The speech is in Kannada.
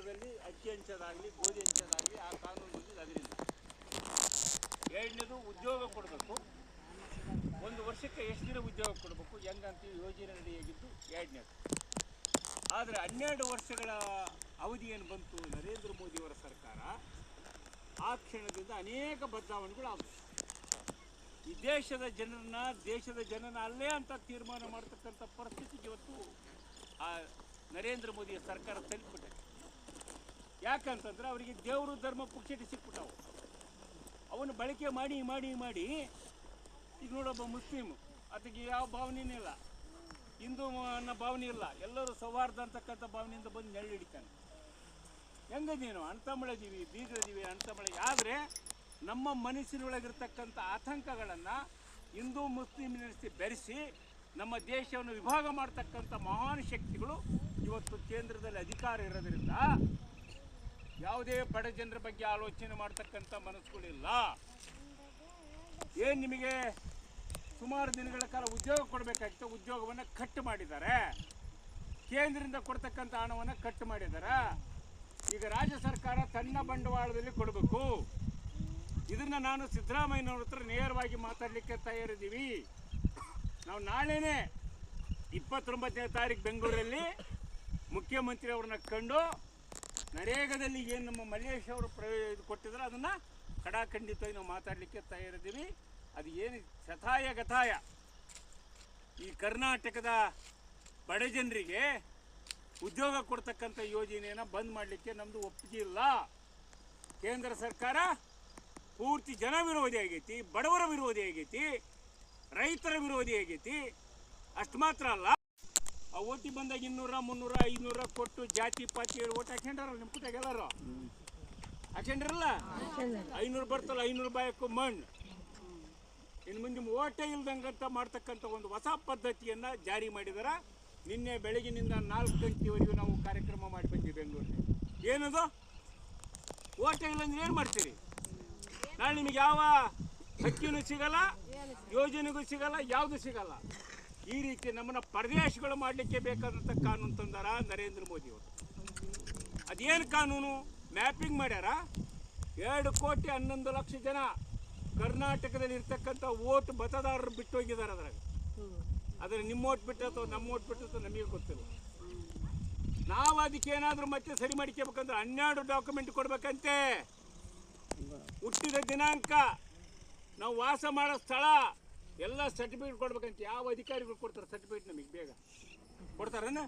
ಸರ್ಕಾರದಲ್ಲಿ ಅಕ್ಕಿ ಹಂಚೋದಾಗಲಿ ಗೋಧಿ ಹಂಚೋದಾಗಲಿ ಆ ಕಾನೂನು ಅದರಿಂದ. ಎರಡನೇದು ಉದ್ಯೋಗ ಕೊಡಬೇಕು. ಒಂದು ವರ್ಷಕ್ಕೆ ಎಷ್ಟು ದಿನ ಉದ್ಯೋಗ ಕೊಡಬೇಕು ಹೆಂಗಂತೀವಿ ಯೋಜನೆ ರೆಡಿಯಾಗಿದ್ದು ಎರಡನೇದು. ಆದರೆ 12 ವರ್ಷಗಳ ಅವಧಿ ಏನು ಬಂತು ನರೇಂದ್ರ ಮೋದಿಯವರ ಸರ್ಕಾರ, ಆ ಕ್ಷಣದಿಂದ ಅನೇಕ ಬದಲಾವಣೆಗಳು ಆದವು. ಈ ದೇಶದ ಜನನ ಅಲ್ಲೇ ಅಂತ ತೀರ್ಮಾನ ಮಾಡ್ತಕ್ಕಂಥ ಪರಿಸ್ಥಿತಿಗೆ ಇವತ್ತು ಆ ನರೇಂದ್ರ ಮೋದಿಯ ಸರ್ಕಾರ ತಲುಪಿಬಿಟ್ಟೆ. ಯಾಕಂತಂದ್ರೆ ಅವರಿಗೆ ದೇವರು ಧರ್ಮ ಪುಕ್ಷಟಿ ಸಿಕ್ಬಿಟ್ಟವು. ಅವನು ಬಳಕೆ ಮಾಡಿ ಮಾಡಿ ಮಾಡಿ ಈಗ ನೋಡೊಬ್ಬ ಮುಸ್ಲಿಮ್ ಅದಕ್ಕೆ ಯಾವ ಭಾವನೆಯೂ ಇಲ್ಲ, ಹಿಂದೂ ಅನ್ನೋ ಭಾವನೆ ಇಲ್ಲ, ಎಲ್ಲರೂ ಸೌಹಾರ್ದ ಅಂತಕ್ಕಂಥ ಭಾವನೆಯಿಂದ ಬಂದು ನೆರಳು ಹಿಡಿತಾನೆ. ಹೆಂಗದೀನು ಅಣ್ತಂಬಳದೀವಿ ಬೀಗರದೀವಿ ಅಣ್ತಂಬಳ. ಆದರೆ ನಮ್ಮ ಮನಸ್ಸಿನೊಳಗಿರ್ತಕ್ಕಂಥ ಆತಂಕಗಳನ್ನು ಹಿಂದೂ ಮುಸ್ಲಿಂ ನಡೆಸಿ ಬೆರೆಸಿ ನಮ್ಮ ದೇಶವನ್ನು ವಿಭಾಗ ಮಾಡ್ತಕ್ಕಂಥ ಮಹಾನ್ ಶಕ್ತಿಗಳು ಇವತ್ತು ಕೇಂದ್ರದಲ್ಲಿ ಅಧಿಕಾರ ಇರೋದ್ರಿಂದ ಯಾವುದೇ ಬಡ ಜನರ ಬಗ್ಗೆ ಆಲೋಚನೆ ಮಾಡ್ತಕ್ಕಂಥ ಮನಸ್ಸುಗಳಿಲ್ಲ. ಏನು ನಿಮಗೆ ಸುಮಾರು ದಿನಗಳ ಕಾಲ ಉದ್ಯೋಗ ಕೊಡಬೇಕಾಗಿತ್ತು, ಉದ್ಯೋಗವನ್ನು ಕಟ್ ಮಾಡಿದ್ದಾರೆ. ಕೇಂದ್ರದಿಂದ ಕೊಡ್ತಕ್ಕಂಥ ಹಣವನ್ನು ಕಟ್ ಮಾಡಿದ್ದಾರೆ. ಈಗ ರಾಜ್ಯ ಸರ್ಕಾರ ತನ್ನ ಬಂಡವಾಳದಲ್ಲಿ ಕೊಡಬೇಕು. ಇದನ್ನು ನಾನು ಸಿದ್ದರಾಮಯ್ಯನವ್ರ ಹತ್ರ ನೇರವಾಗಿ ಮಾತಾಡಲಿಕ್ಕೆ ತಯಾರಿದ್ದೀವಿ. ನಾವು ನಾಳೆನೇ 29ನೇ ತಾರೀಕು ಬೆಂಗಳೂರಲ್ಲಿ ಮುಖ್ಯಮಂತ್ರಿ ಅವ್ರನ್ನ ಕಂಡು ನರೇಗಾದಲ್ಲಿ ಏನು ನಮ್ಮ ಮಲ್ಲೇಶ್ ಅವರು ಕೊಟ್ಟಿದ್ರೆ ಅದನ್ನು ಖಡಾಖಂಡಿತವಾಗಿ ನಾವು ಮಾತಾಡಲಿಕ್ಕೆ ತಯಾರಿದ್ದೀವಿ. ಅದು ಏನು ಶತಾಯ ಗತಾಯ ಈ ಕರ್ನಾಟಕದ ಬಡ ಜನರಿಗೆ ಉದ್ಯೋಗ ಕೊಡ್ತಕ್ಕಂಥ ಯೋಜನೆಯನ್ನು ಬಂದ್ ಮಾಡಲಿಕ್ಕೆ ನಮ್ಮದು ಒಪ್ಪಿಗೆ ಇಲ್ಲ. ಕೇಂದ್ರ ಸರ್ಕಾರ ಪೂರ್ತಿ ಜನ ವಿರೋಧಿ ಆಗೈತಿ, ಬಡವರ ವಿರೋಧಿ ಆಗೈತಿ, ರೈತರ ವಿರೋಧಿ ಆಗೈತಿ. ಅಷ್ಟು ಮಾತ್ರ ಅಲ್ಲ, ಆ ಓಟಿ ಬಂದಾಗ 200, 300, 500 ಕೊಟ್ಟು ಜಾತಿ ಪಾತಿ ಹೇಳಿ ಓಟ್ ಹಾಕ್ಕೊಂಡ್ರಲ್ಲ ನಿಮ್ಮ ಕೂತಾಗ ಎಲ್ಲರೂ ಹಾಕ್ಕೊಂಡ್ರಲ್ಲ. 500 ಬರ್ತಲ್ಲ, 500 ರೂಪಾಯಿಕ್ಕೂ ಮಣ್ಣು. ಇನ್ನು ಮುಂದೆ ಓಟೇ ಇಲ್ದಂಗಂತ ಮಾಡ್ತಕ್ಕಂಥ ಒಂದು ಹೊಸ ಪದ್ಧತಿಯನ್ನು ಜಾರಿ ಮಾಡಿದಾರ. ನಿನ್ನೆ ಬೆಳಗಿನಿಂದ 4 ಗಂಟೆವರೆಗೂ ನಾವು ಕಾರ್ಯಕ್ರಮ ಮಾಡಿ ಬಂದ್ವಿ ಬೆಂಗಳೂರಲ್ಲಿ. ಏನದು ಓಟೇ ಇಲ್ಲಂದ್ರೆ ಏನು ಮಾಡ್ತೀರಿ? ನಾಳೆ ನಿಮಗೆ ಯಾವ ಹಕ್ಕಿನೂ ಸಿಗಲ್ಲ, ಯೋಜನೆಗೂ ಸಿಗಲ್ಲ, ಯಾವುದು ಸಿಗಲ್ಲ. ಈ ರೀತಿ ನಮ್ಮನ್ನು ಪರದೇಶಗಳು ಮಾಡಲಿಕ್ಕೆ ಬೇಕಾದಂಥ ಕಾನೂನು ತಂದಾರ ನರೇಂದ್ರ ಮೋದಿಯವರು. ಅದೇನು ಕಾನೂನು ಮ್ಯಾಪಿಂಗ್ ಮಾಡ್ಯಾರ. 2,11,00,000 ಜನ ಕರ್ನಾಟಕದಲ್ಲಿ ಇರ್ತಕ್ಕಂಥ ಓಟ್ ಮತದಾರರು ಬಿಟ್ಟು ಹೋಗಿದ್ದಾರೆ. ಅದ್ರ ನಿಮ್ಮ ಓಟ್ ಬಿಟ್ಟು ಅಥವಾ ನಮ್ಮ ಓಟ್ ಬಿಟ್ಟು ಅಥವಾ ನಮಗೆ ಗೊತ್ತಿಲ್ಲ. ನಾವು ಅದಕ್ಕೆ ಏನಾದರೂ ಮತ್ತೆ ಸರಿ ಮಾಡ್ಕೋಬೇಕಂದ್ರೆ 12 ಡಾಕ್ಯುಮೆಂಟ್ ಕೊಡ್ಬೇಕಂತೆ. ಹುಟ್ಟಿದ ದಿನಾಂಕ, ನಾವು ವಾಸ ಮಾಡೋ ಸ್ಥಳ ಎಲ್ಲ ಸರ್ಟಿಫಿಕೇಟ್ ಕೊಡ್ಬೇಕಂತ. ಯಾವ ಅಧಿಕಾರಿಗಳು ಕೊಡ್ತಾರೆ ಸರ್ಟಿಫಿಕೇಟ್? ನಮಗೆ ಬೇಗ ಕೊಡ್ತಾರೇನ?